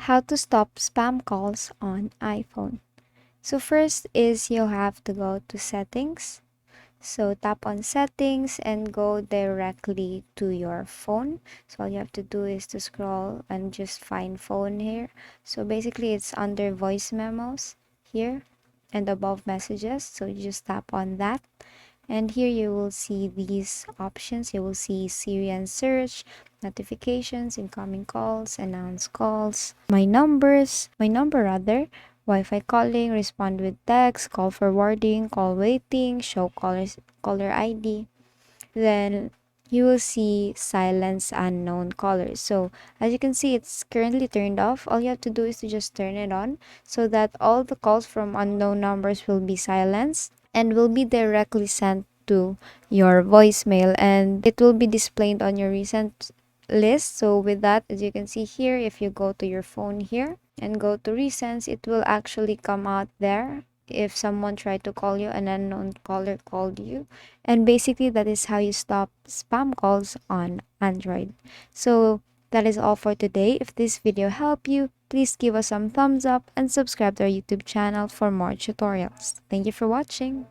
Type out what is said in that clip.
how to stop spam calls on iPhone. So first is you'll have to go to settings. So tap on settings and go directly to your phone. So all you have to do is to scroll and just find phone here. So basically it's under voice memos here and above messages. So you just tap on that. And here you will see these options. You will see Siri and search, notifications, incoming calls, announce calls, my number rather, Wi-Fi calling, respond with text, call forwarding, call waiting, show caller ID. Then you will see silence unknown callers. So as you can see, it's currently turned off. All you have to do is to just turn it on so that all the calls from unknown numbers will be silenced and will be directly sent to your voicemail, and it will be displayed on your recent list. So with that, as you can see here, if you go to your phone here and go to recents, it will actually come out there if someone tried to call you, an unknown caller called you. And basically that is how you stop spam calls on Android. So that is all for today. If this video helped you, please give us some thumbs up and subscribe to our YouTube channel for more tutorials. Thank you for watching.